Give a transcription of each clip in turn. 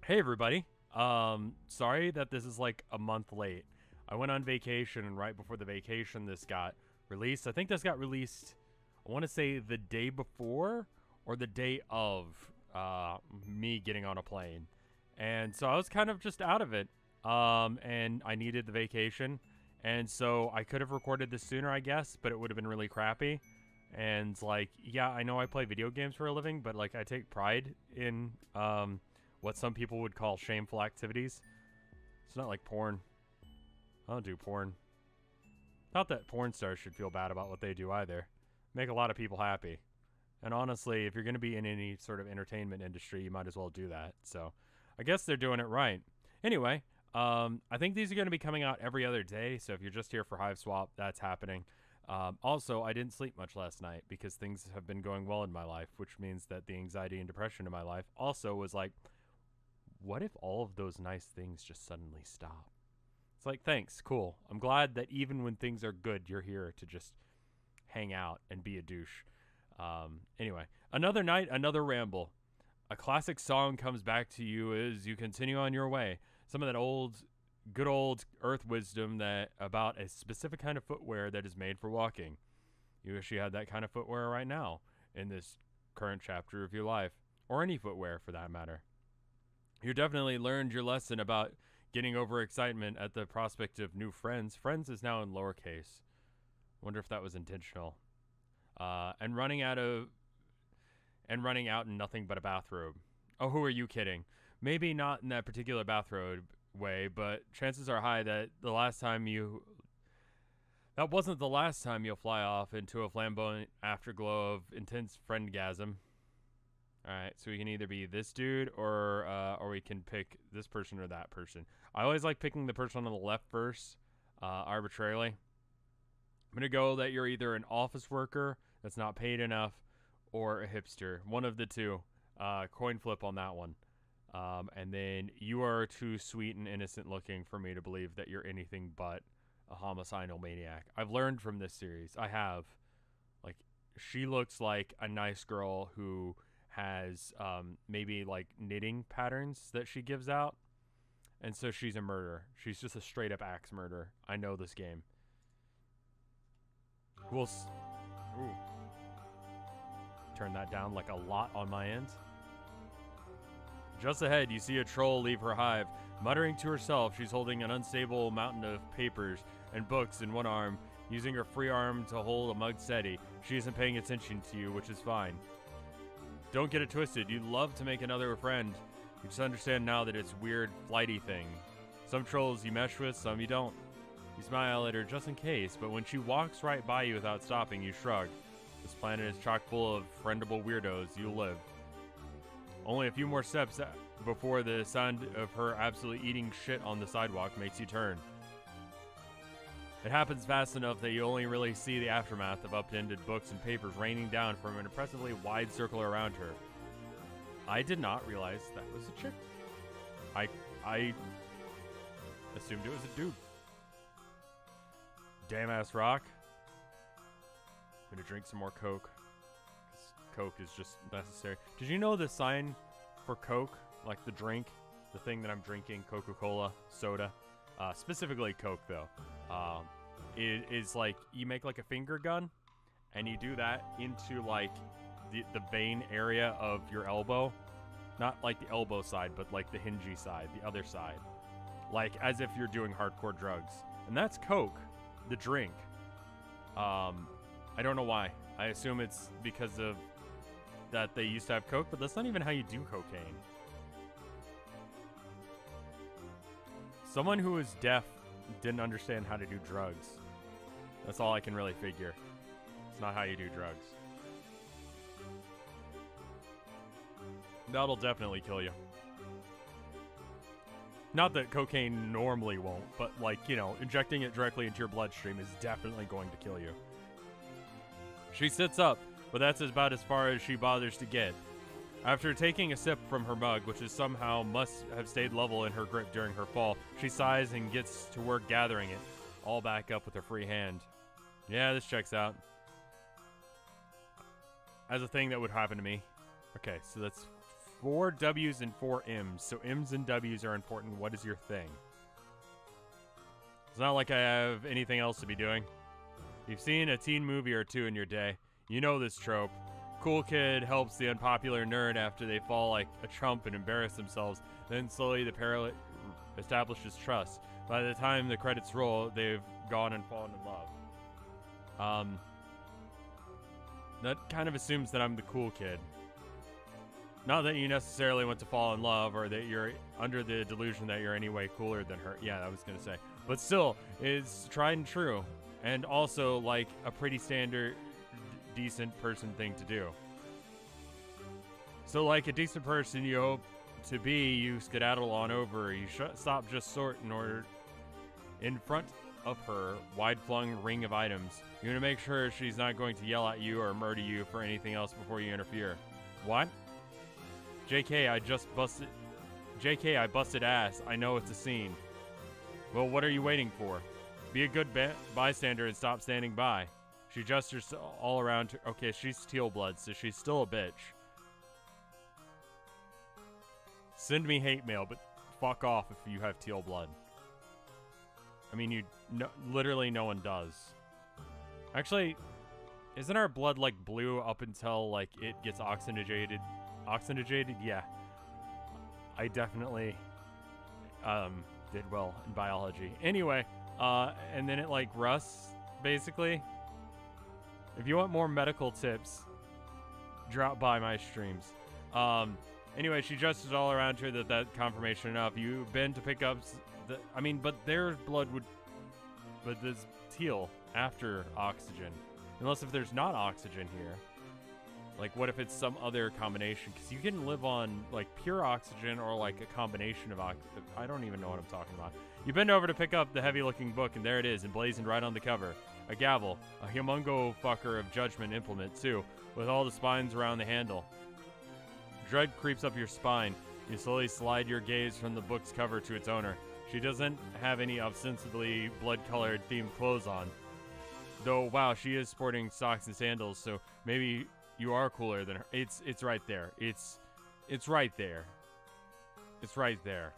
Hey everybody. Sorry that this is like a month late. I went on vacation and right before the vacation this got released. I think this got released, I want to say the day before or the day of me getting on a plane. And so I was kind of just out of it. And I needed the vacation. And so I could have recorded this sooner, I guess, but it would have been really crappy. And like, yeah, I know I play video games for a living, but like I take pride in what some people would call shameful activities. It's not like porn. I don't do porn. Not that porn stars should feel bad about what they do either. Make a lot of people happy. And honestly, if you're going to be in any sort of entertainment industry, you might as well do that. So I guess they're doing it right. Anyway, I think these are going to be coming out every other day. So if you're just here for Hiveswap, that's happening. Also, I didn't sleep much last night because things have been going well in my life, which means that the anxiety and depression in my life also was like, what if all of those nice things just suddenly stop? It's like, thanks, cool. I'm glad that even when things are good, you're here to just hang out and be a douche. Anyway, another night, another ramble. A classic song comes back to you as you continue on your way. Some of that good old earth wisdom that about a specific kind of footwear that is made for walking. You wish you had that kind of footwear right now in this current chapter of your life, or any footwear for that matter. You definitely learned your lesson about getting over excitement at the prospect of new friends. Friends is now in lowercase. Wonder if that was intentional. And running out in nothing but a bathrobe. Oh, who are you kidding? Maybe not in that particular bathrobe way, but chances are high that that wasn't the last time you'll fly off into a flamboyant afterglow of intense friendgasm. All right, so we can either be this dude or we can pick this person or that person. I always like picking the person on the left first, arbitrarily. I'm gonna go that you're either an office worker that's not paid enough or a hipster. One of the two. Coin flip on that one. And then you are too sweet and innocent looking for me to believe that you're anything but a homicidal maniac. I've learned from this series. I have. Like, she looks like a nice girl who has maybe like knitting patterns that she gives out. And so she's a murderer. She's just a straight up axe murderer. I know this game. Ooh. Turn that down like a lot on my end. Just ahead, you see a troll leave her hive. Muttering to herself, she's holding an unstable mountain of papers and books in one arm, using her free arm to hold a mug steady. She isn't paying attention to you, which is fine. Don't get it twisted. You'd love to make another friend. You just understand now that it's a weird, flighty thing. Some trolls you mesh with, some you don't. You smile at her just in case, but when she walks right by you without stopping, you shrug. This planet is chock full of friendable weirdos. You'll live. Only a few more steps before the sound of her absolutely eating shit on the sidewalk makes you turn. It happens fast enough that you only really see the aftermath of upended books and papers raining down from an impressively wide circle around her. I did not realize that was a chick. I assumed it was a dude. Damn ass rock. I'm gonna drink some more Coke. Coke is just necessary. Did you know the sign for Coke, like the drink, the thing that I'm drinking, Coca-Cola, soda, specifically Coke though, it is like you make like a finger gun and you do that into like the vein area of your elbow, not like the elbow side, but like the hingy side, the other side, like as if you're doing hardcore drugs. And that's Coke, the drink. I don't know why. I assume it's because of that they used to have Coke, but that's not even how you do cocaine. Someone who is deaf didn't understand how to do drugs. That's all I can really figure. It's not how you do drugs. That'll definitely kill you. Not that cocaine normally won't, but like, you know, injecting it directly into your bloodstream is definitely going to kill you. She sits up, but that's about as far as she bothers to get. After taking a sip from her mug, which is somehow must have stayed level in her grip during her fall, she sighs and gets to work gathering it, all back up with her free hand. Yeah, this checks out. As a thing that would happen to me. Okay, so that's 4 W's and 4 M's. So M's and W's are important. What is your thing? It's not like I have anything else to be doing. You've seen a teen movie or two in your day. You know this trope. Cool kid helps the unpopular nerd after they fall like a chump and embarrass themselves. Then slowly the pair establishes trust. By the time the credits roll, they've gone and fallen in love. That kind of assumes that I'm the cool kid. Not that you necessarily want to fall in love or that you're under the delusion that you're anyway cooler than her. Yeah, I was going to say. But still, it's tried and true. And also, like, a pretty standard, decent person thing to do. So, like a decent person you hope to be, you skedaddle on over. You stop just in order in front of her wide-flung ring of items. You're going to make sure she's not going to yell at you or murder you for anything else before you interfere. What? JK, I busted ass. I know it's a scene. Well, what are you waiting for? Be a good bystander and stop standing by. She gestures all around her. Okay, she's teal blood, so she's still a bitch. Send me hate mail, but fuck off if you have teal blood. I mean, literally no one does. Actually, isn't our blood like blue up until like it gets oxygenated? Oxygenated? Yeah. I definitely did well in biology. Anyway, and then it like rusts, basically. If you want more medical tips, drop by my streams. Anyway, she gestures all around her that confirmation enough. You've been to pick up but their blood would, but there's teal after oxygen. Unless if there's not oxygen here. Like, what if it's some other combination? Because you can live on, like, pure oxygen or, like, a combination of oxygen. I don't even know what I'm talking about. You bend over to pick up the heavy-looking book, and there it is, emblazoned right on the cover. A gavel. A humongo fucker of judgment implement, too, with all the spines around the handle. Dread creeps up your spine. You slowly slide your gaze from the book's cover to its owner. She doesn't have any ostensibly blood-colored themed clothes on. Though, wow, she is sporting socks and sandals, so maybe you are cooler than her. It's right there. It's right there. It's right there.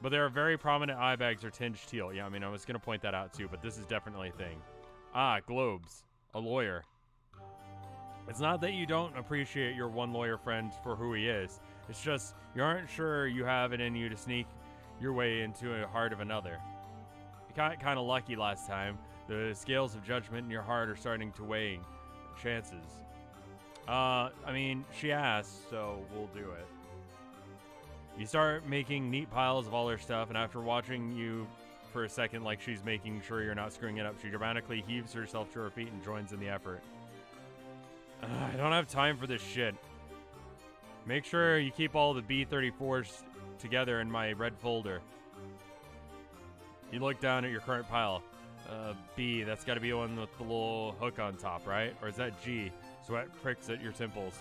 But there are very prominent eye bags or tinged teal. Yeah, I mean, I was going to point that out too, but this is definitely a thing. Ah, globes. A lawyer. It's not that you don't appreciate your one lawyer friend for who he is. It's just you aren't sure you have it in you to sneak your way into the heart of another. You got kind of lucky last time. The scales of judgment in your heart are starting to weigh chances. I mean, she asked, so we'll do it. You start making neat piles of all her stuff, and after watching you for a second like she's making sure you're not screwing it up, she dramatically heaves herself to her feet and joins in the effort. I don't have time for this shit. Make sure you keep all the B-34s together in my red folder. You look down at your current pile. B, that's got to be the one with the little hook on top, right? Or is that G? Sweat pricks at your temples.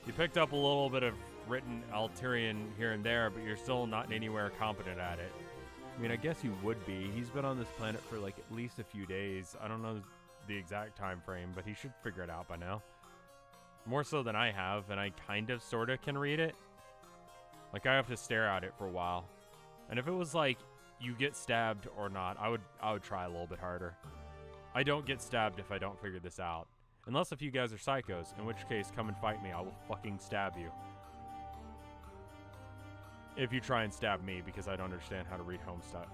You picked up a little bit of written Alterian here and there, but you're still not anywhere competent at it. I mean, I guess you would be. He's been on this planet for like at least a few days. I don't know the exact time frame, but he should figure it out by now. More so than I have, and I kind of sort of can read it. Like, I have to stare at it for a while. And if it was like you get stabbed or not, I would try a little bit harder. I don't get stabbed if I don't figure this out. Unless if you guys are psychos, in which case come and fight me. I will fucking stab you. If you try and stab me because I don't understand how to read Homestuck.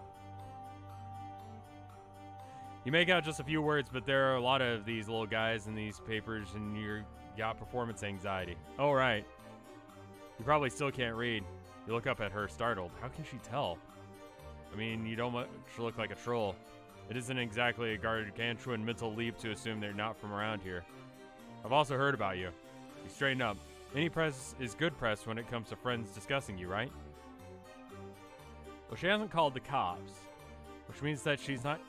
You make out just a few words, but there are a lot of these little guys in these papers, and you got performance anxiety. Oh, right. You probably still can't read. You look up at her, startled. How can she tell? I mean, you don't much look like a troll. It isn't exactly a gargantuan mental leap to assume they're not from around here. I've also heard about you. You straighten up. Any press is good press when it comes to friends discussing you, right? Well, she hasn't called the cops, which means that she's not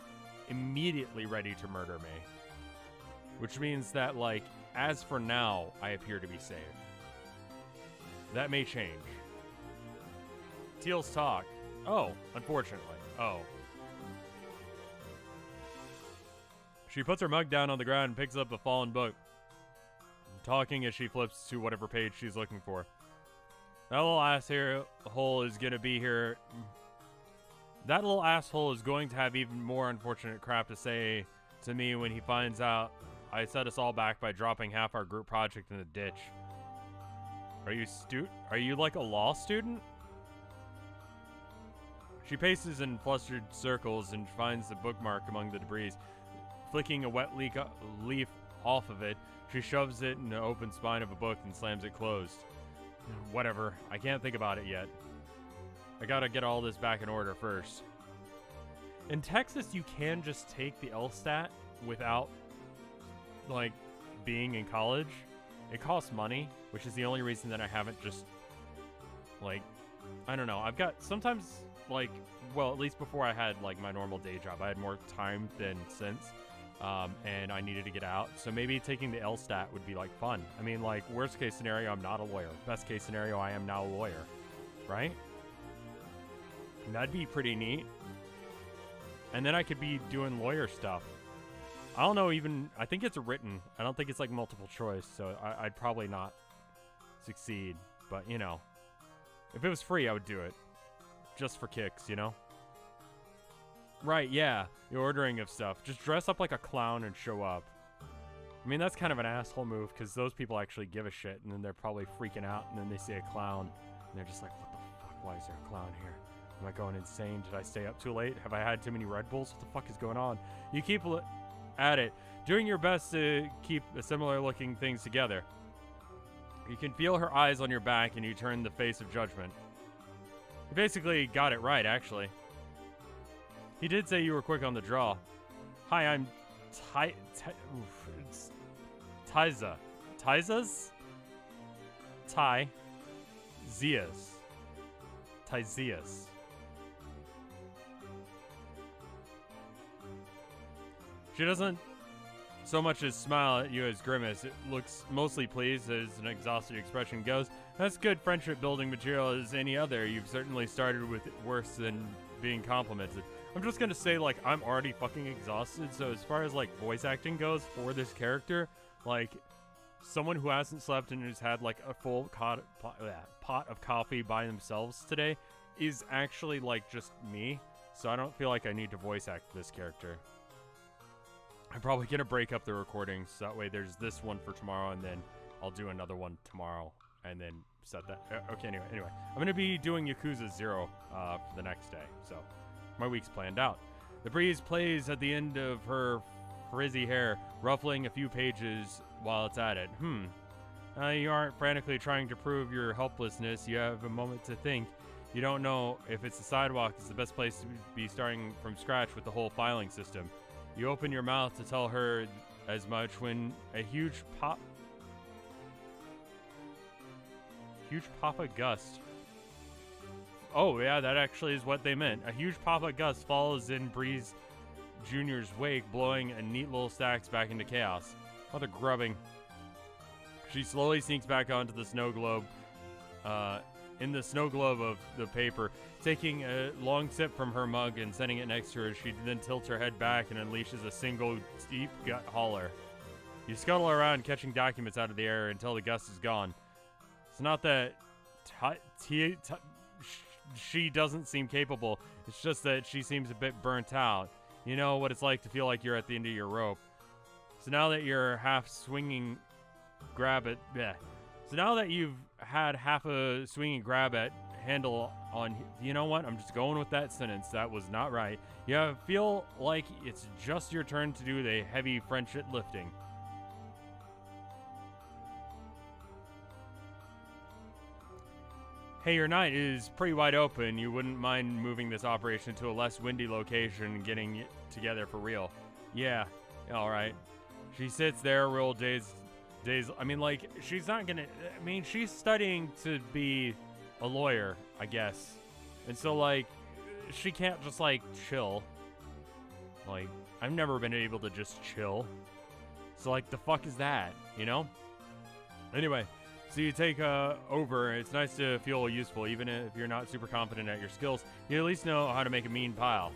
immediately ready to murder me. Which means that, like, as for now, I appear to be safe. That may change. Teals talk. Oh, unfortunately. Oh. She puts her mug down on the ground and picks up a fallen book. talking as she flips to whatever page she's looking for. That little asshole is gonna be here. That little asshole is going to have even more unfortunate crap to say to me when he finds out I set us all back by dropping half our group project in the ditch. Are you like a law student? She paces in flustered circles and finds the bookmark among the debris. Flicking a wet leaf off of it, she shoves it in the open spine of a book and slams it closed. Whatever, I can't think about it yet. I gotta get all this back in order first. In Texas, you can just take the LSAT without, like, being in college. It costs money, which is the only reason that I haven't just, like, I don't know. I've got sometimes, like, well, at least before I had, like, my normal day job, I had more time than since, and I needed to get out. So maybe taking the LSAT would be, like, fun. I mean, like, worst case scenario, I'm not a lawyer. Best case scenario, I am now a lawyer, right? And that'd be pretty neat. And then I could be doing lawyer stuff. I don't know even, I think it's written. I don't think it's like multiple choice, so I'd probably not succeed. But, you know, if it was free, I would do it. Just for kicks, you know? Right, yeah, the ordering of stuff. Just dress up like a clown and show up. I mean, that's kind of an asshole move, because those people actually give a shit, and then they're probably freaking out, and then they see a clown, and they're just like, what the fuck, why is there a clown here? Am I going insane? Did I stay up too late? Have I had too many Red Bulls? What the fuck is going on? You keep at it, doing your best to keep similar looking things together. You can feel her eyes on your back and you turn the face of judgment. You basically got it right, actually. He did say you were quick on the draw. Hi, I'm Tyza. Tyzas? Tyzias. She doesn't so much as smile at you as grimace. It looks mostly pleased as an exhausted expression goes. That's good friendship building material as any other. You've certainly started with it worse than being complimented. I'm just gonna say, like, I'm already fucking exhausted, so as far as, like, voice acting goes for this character, like, someone who hasn't slept and has had, like, a full pot of coffee by themselves today is actually, like, just me, so I don't feel like I need to voice act this character. I'm probably gonna break up the recordings, so that way there's this one for tomorrow, and then I'll do another one tomorrow, and then set that. Okay, anyway, I'm gonna be doing Yakuza 0 for the next day, so my week's planned out. The breeze plays at the end of her frizzy hair, ruffling a few pages while it's at it. You aren't frantically trying to prove your helplessness. You have a moment to think. You don't know if it's the sidewalk is the best place to be starting from scratch with the whole filing system. You open your mouth to tell her as much when a huge Papa Gust. Oh yeah, that actually is what they meant. A huge Papa Gust follows in Breeze Jr.'s wake, blowing a neat little stacks back into chaos. Mother grubbing. She slowly sinks back onto the snow globe. In the snow globe of the paper, taking a long sip from her mug and setting it next to her, she then tilts her head back and unleashes a single deep gut holler. You scuttle around, catching documents out of the air until the gust is gone. It's not that she doesn't seem capable, it's just that she seems a bit burnt out. You know what it's like to feel like you're at the end of your rope. So now that you're half swinging grab at... So now that you've had half a swinging grab at handle on... You know what? I'm just going with that sentence. That was not right. You feel like it's just your turn to do the heavy friendship lifting. Hey, your night is pretty wide open. You wouldn't mind moving this operation to a less windy location and getting it together for real. Yeah, alright. She sits there real days. I mean, like, she's not gonna... I mean, she's studying to be a lawyer, I guess. And so, like, she can't just, like, chill. Like, I've never been able to just chill. So, like, the fuck is that, you know? Anyway, so you take over. It's nice to feel useful, even if you're not super confident at your skills. You at least know how to make a mean pile.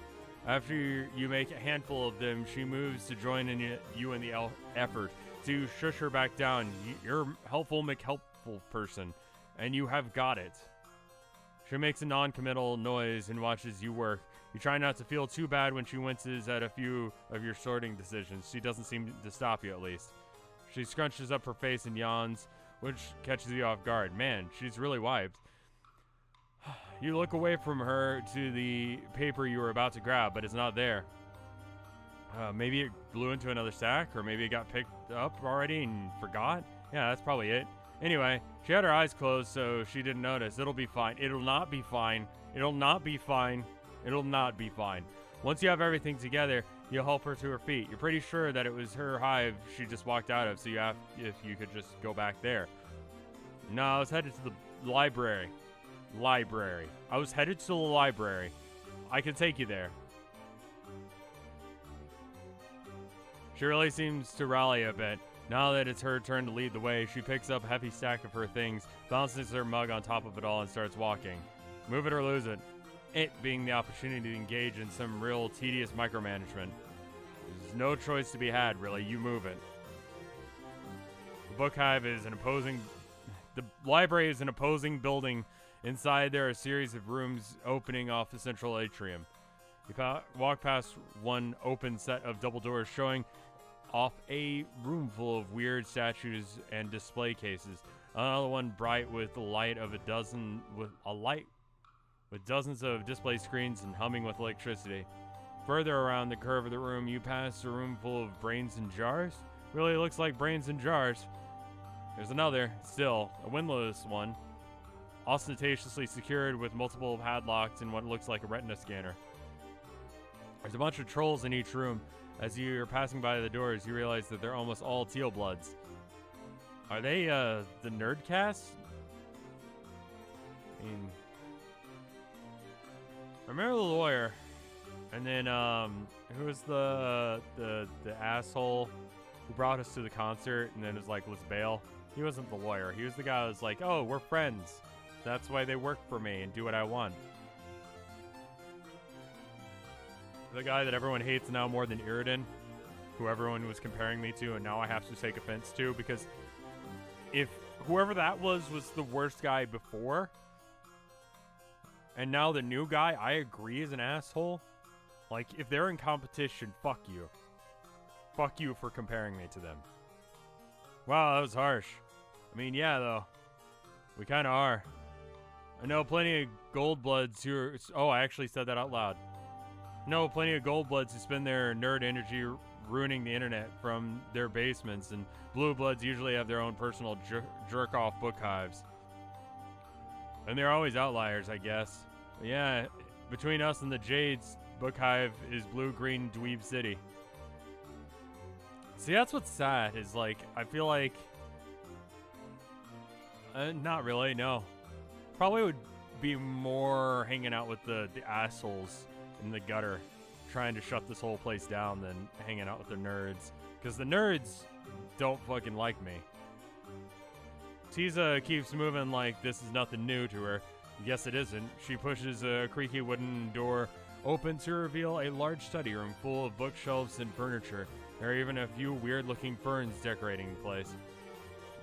After you make a handful of them, she moves to join in you in the effort. to shush her back down. You're helpful McHelpful person, and you have got it. She makes a non-committal noise and watches you work. You try not to feel too bad when she winces at a few of your sorting decisions. She doesn't seem to stop you, at least. She scrunches up her face and yawns, which catches you off guard. Man, she's really wiped. You look away from her to the paper you were about to grab, but it's not there. Maybe it blew into another sack, or maybe it got picked up already and forgot. Yeah, that's probably it. Anyway, she had her eyes closed, so she didn't notice. It'll be fine. It'll not be fine. It'll not be fine. It'll not be fine. Once you have everything together, you'll help her to her feet. You're pretty sure that it was her hive she just walked out of, so you have, if you could just go back there. No, I was headed to the library. I was headed to the library. I could take you there. She really seems to rally a bit. Now that it's her turn to lead the way, she picks up a heavy stack of her things, balances her mug on top of it all, and starts walking. Move it or lose it. It being the opportunity to engage in some real tedious micromanagement. There's no choice to be had, really. You move it. The book hive is an opposing... The library is an opposing building. Inside, there are a series of rooms opening off the central atrium. You walk past one open set of double doors showing off a room full of weird statues and display cases. Another one bright with the light of with dozens of display screens and humming with electricity. Further around the curve of the room, you pass a room full of brains in jars. Really looks like brains in jars. There's another, still, a windowless one, ostentatiously secured with multiple padlocks and what looks like a retina scanner. There's a bunch of trolls in each room. As you're passing by the doors, you realize that they're almost all teal bloods. Are they, the Nerdcast? I mean... I remember the lawyer, and then, who was the asshole who brought us to the concert, and then was like, let's bail? He wasn't the lawyer. He was the guy who was like, oh, we're friends. That's why they work for me and do what I want. The guy that everyone hates now more than Iridan, who everyone was comparing me to, and now I have to take offense to, because if whoever that was the worst guy before, and now the new guy, I agree, is an asshole. Like, if they're in competition, fuck you. Fuck you for comparing me to them. Wow, that was harsh. I mean, yeah, though. We kind of are. I know plenty of gold bloods who are... Oh, I actually said that out loud. I know plenty of gold bloods who spend their nerd energy ruining the internet from their basements, and blue bloods usually have their own personal jerk-off book hives. And they're always outliers, I guess. But yeah, between us and the Jades, book hive is blue-green dweeb city. See, that's what's sad, is like, I feel like... not really, no. Probably would be more hanging out with the assholes in the gutter, trying to shut this whole place down than hanging out with the nerds. Because the nerds don't fucking like me. Tiza keeps moving like this is nothing new to her. Yes, it isn't. She pushes a creaky wooden door open to reveal a large study room full of bookshelves and furniture. There are even a few weird-looking ferns decorating the place.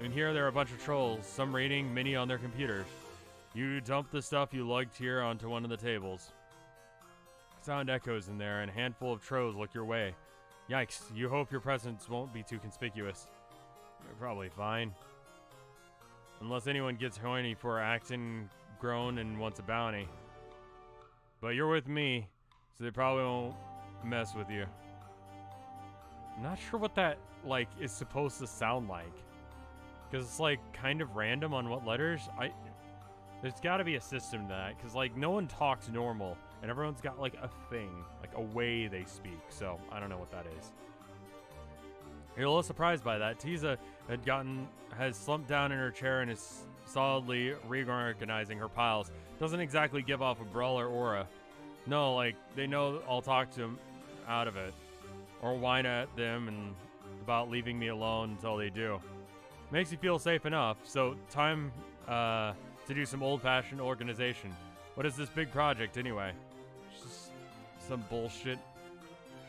And here there are a bunch of trolls, some reading, many on their computers. You dump the stuff you lugged here onto one of the tables. Sound echoes in there, and a handful of trolls look your way. Yikes, you hope your presence won't be too conspicuous. You're probably fine. Unless anyone gets horny for acting grown and wants a bounty. But you're with me, so they probably won't mess with you. I'm not sure what that, like, is supposed to sound like. Because it's, like, kind of random on what letters. There's got to be a system to that, because, like, no one talks normal, and everyone's got, like, a thing, like, a way they speak, so I don't know what that is. You're a little surprised by that. Tiza has slumped down in her chair and is solidly reorganizing her piles. Doesn't exactly give off a brawler aura. No, like, they know I'll talk to them out of it, or whine at them and about leaving me alone until they do. Makes you feel safe enough, so time to do some old-fashioned organization. What is this big project, anyway? Just some bullshit.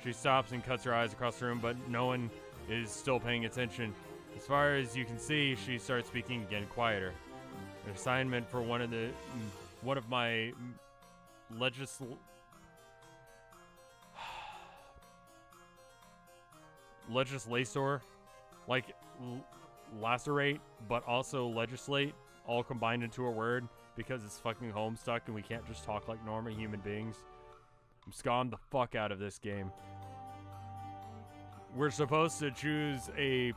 She stops and cuts her eyes across the room, but no one is still paying attention. As far as you can see, she starts speaking again, quieter. An assignment for one of my legislator, like lacerate, but also legislate, all combined into a word because it's fucking Homestuck and we can't just talk like normal human beings. I'm scamming the fuck out of this game. We're supposed to choose a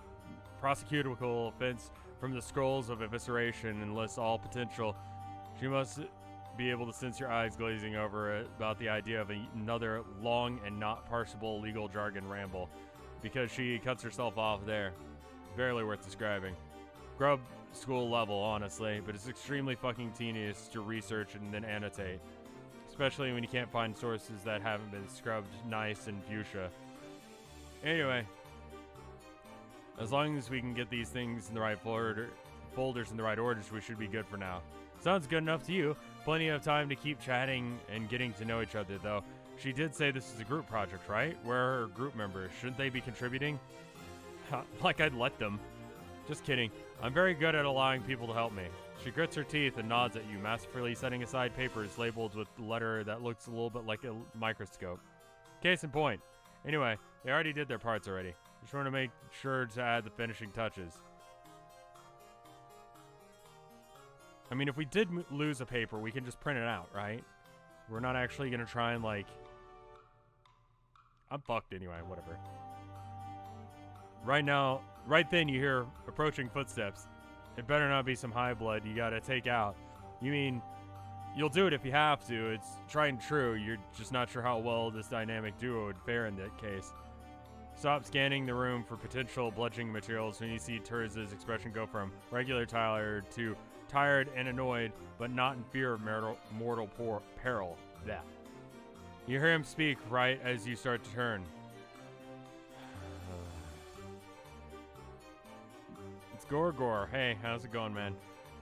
prosecutable offense from the scrolls of evisceration and list all potential. She must be able to sense your eyes glazing over about the idea of another long and not parsable legal jargon ramble, because she cuts herself off there. Barely worth describing. Grub school level, honestly, but it's extremely fucking tedious to research and then annotate, especially when you can't find sources that haven't been scrubbed nice and fuchsia. Anyway, as long as we can get these things in the right folders in the right orders, we should be good for now. Sounds good enough to you. Plenty of time to keep chatting and getting to know each other, though. She did say this is a group project, right? Where are her group members? Shouldn't they be contributing? Like I'd let them. Just kidding. I'm very good at allowing people to help me. She grits her teeth and nods at you, masterfully setting aside papers labeled with the letter that looks a little bit like a microscope. Case in point. Anyway, they already did their parts already. Just want to make sure to add the finishing touches. I mean, if we did lose a paper, we can just print it out, right? We're not actually going to try and, like... I'm fucked anyway, whatever. Right then you hear approaching footsteps. It better not be some high blood you gotta take out. You mean, you'll do it if you have to. It's tried and true. You're just not sure how well this dynamic duo would fare in that case. Stop scanning the room for potential bludgeoning materials when you see Terz's expression go from regular Tyler to tired and annoyed, but not in fear of mortal peril. That. You hear him speak right as you start to turn. It's Gorgor. Hey, how's it going, man?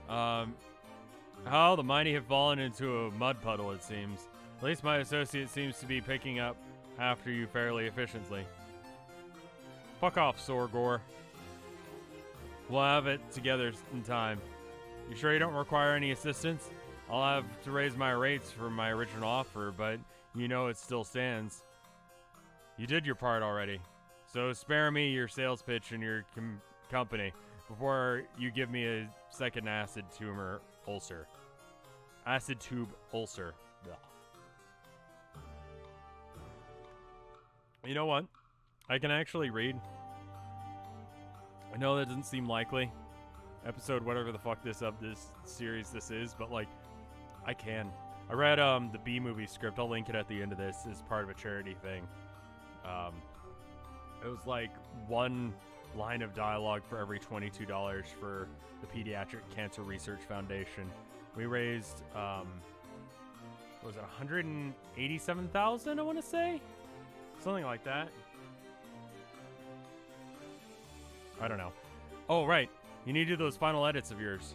How the mighty have fallen into a mud puddle, it seems. At least my associate seems to be picking up after you fairly efficiently. Fuck off, Sorgor. We'll have it together in time. You sure you don't require any assistance? I'll have to raise my rates from my original offer, but you know it still stands. You did your part already, so spare me your sales pitch and your company before you give me a second acid tumor ulcer. Acid tube ulcer. Ugh. You know what? I can actually read. I know that doesn't seem likely. Episode whatever the fuck this series this is, but like I can. I read the B movie script. I'll link it at the end of this as part of a charity thing. It was like one line of dialogue for every $22 for the Pediatric Cancer Research Foundation. We raised what was it, 187,000, I want to say? Something like that. I don't know. Oh, right. You need to do those final edits of yours.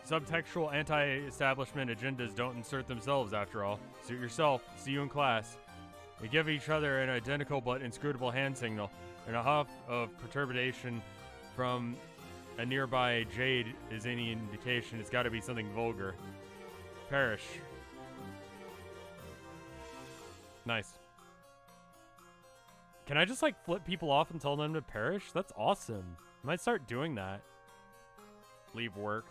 Subtextual anti-establishment agendas don't insert themselves, after all. Suit yourself. See you in class. We give each other an identical but inscrutable hand signal, and a huff of perturbation from a nearby jade is any indication. It's got to be something vulgar. Perish. Nice. Can I just, like, flip people off and tell them to perish? That's awesome. I might start doing that. Leave work.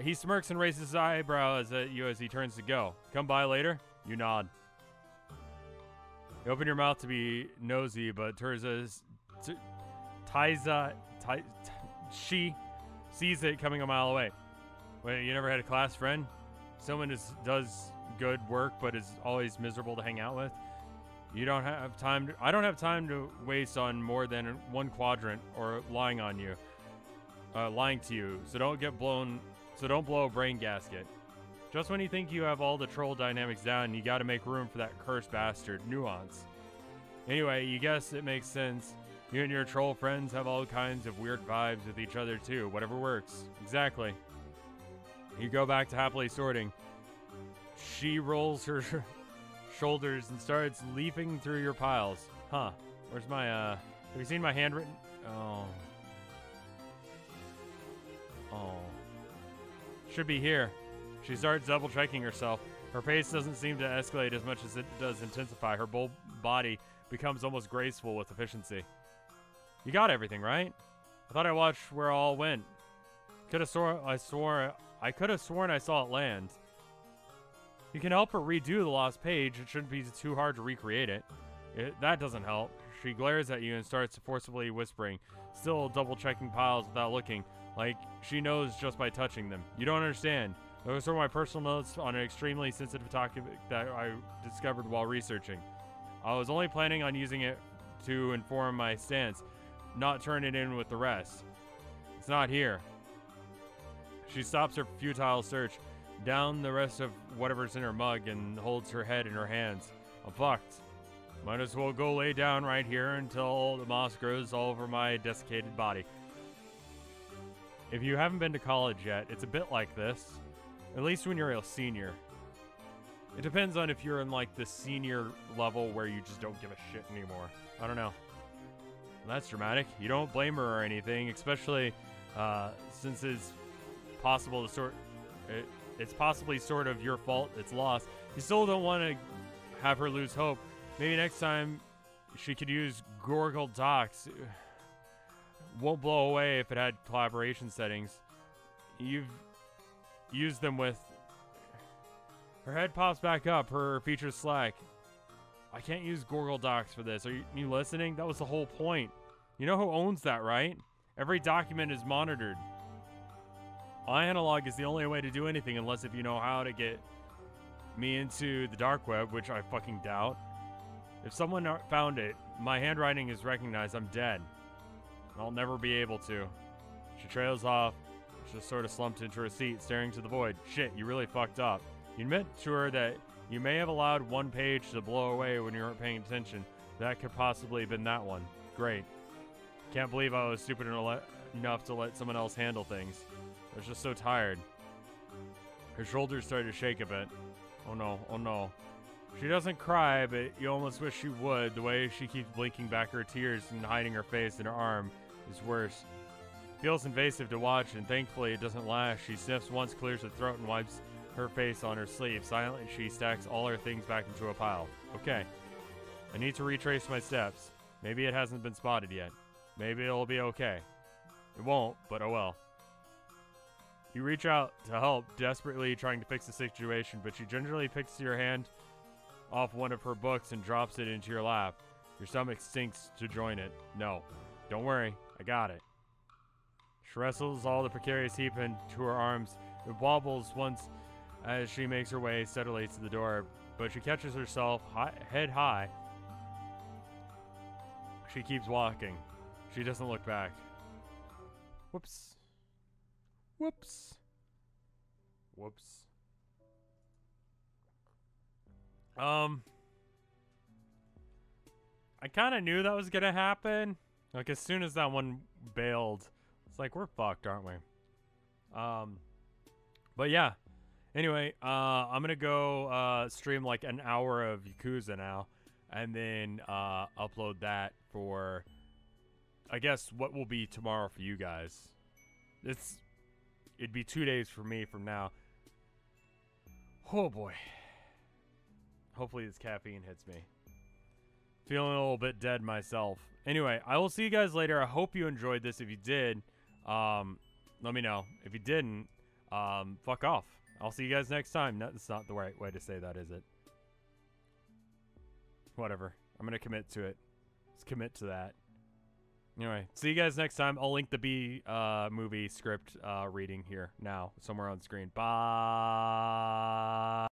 He smirks and raises his eyebrows at you as he turns to go. Come by later? You nod. You open your mouth to be nosy, but she sees it coming a mile away. Wait, you never had a class friend? Someone who does good work but is always miserable to hang out with? You don't have time to, I don't have time to waste on more than one quadrant or lying to you. So don't blow a brain gasket. Just when you think you have all the troll dynamics down, you gotta make room for that cursed bastard, Nuance. Anyway, you guess it makes sense. You and your troll friends have all kinds of weird vibes with each other too, whatever works. Exactly. You go back to happily sorting. She rolls her shoulders and starts leafing through your piles. Huh. Where's my, Have you seen my handwritten? Oh. Oh. Should be here. She starts double checking herself. Her pace doesn't seem to escalate as much as it does intensify. Her bold body becomes almost graceful with efficiency. You got everything, right? I thought I watched where it all went. I could have sworn I saw it land. You can help her redo the lost page. It shouldn't be too hard to recreate it. That doesn't help. She glares at you and starts forcibly whispering, still double-checking piles without looking, like she knows just by touching them. You don't understand. Those are my personal notes on an extremely sensitive topic that I discovered while researching. I was only planning on using it to inform my stance, not turn it in with the rest. It's not here. She stops her futile search, down the rest of whatever's in her mug, and holds her head in her hands. I'm fucked. Might as well go lay down right here until the moss grows all over my desiccated body. If you haven't been to college yet, it's a bit like this. At least when you're a senior. It depends on if you're in like the senior level where you just don't give a shit anymore. I don't know. That's dramatic. You don't blame her or anything, especially since it's possible to it's possibly sort of your fault it's lost. You still don't want to have her lose hope. Maybe next time she could use Google Docs. Won't blow away if it had collaboration settings. You've used them with... Her head pops back up. Her features slack. I can't use Google Docs for this. Are you listening? That was the whole point. You know who owns that, right? Every document is monitored. iAnalog is the only way to do anything unless if you know how to get me into the dark web, which I fucking doubt. If someone found it, my handwriting is recognized, I'm dead. I'll never be able to. She trails off, just sort of slumped into her seat, staring to the void. Shit, you really fucked up. You admit to her that you may have allowed one page to blow away when you weren't paying attention. That could possibly have been that one. Great. Can't believe I was stupid enough to let someone else handle things. I was just so tired. Her shoulders started to shake a bit. Oh no, oh no. She doesn't cry, but you almost wish she would. The way she keeps blinking back her tears and hiding her face in her arm is worse. Feels invasive to watch, and thankfully it doesn't last. She sniffs once, clears her throat, and wipes her face on her sleeve. Silently, she stacks all her things back into a pile. Okay. I need to retrace my steps. Maybe it hasn't been spotted yet. Maybe it'll be okay. It won't, but oh well. You reach out to help, desperately trying to fix the situation, but she gingerly picks your hand off one of her books and drops it into your lap. Your stomach sinks to join it. No. Don't worry. I got it. She wrestles all the precarious heap into her arms. It wobbles once as she makes her way steadily to the door, but she catches herself head high. She keeps walking. She doesn't look back. Whoops. Whoops. Whoops. I kind of knew that was gonna happen. Like, as soon as that one bailed, it's like, we're fucked, aren't we? But yeah. Anyway, I'm gonna go stream like an hour of Yakuza now, and then upload that for, I guess, what will be tomorrow for you guys. It'd be 2 days for me from now. Oh boy. Hopefully this caffeine hits me. Feeling a little bit dead myself. Anyway, I will see you guys later. I hope you enjoyed this. If you did, let me know. If you didn't, fuck off. I'll see you guys next time. That's not the right way to say that, is it? Whatever. I'm going to commit to it. Let's commit to that. Anyway, see you guys next time. I'll link the B movie script reading here now, somewhere on screen. Bye.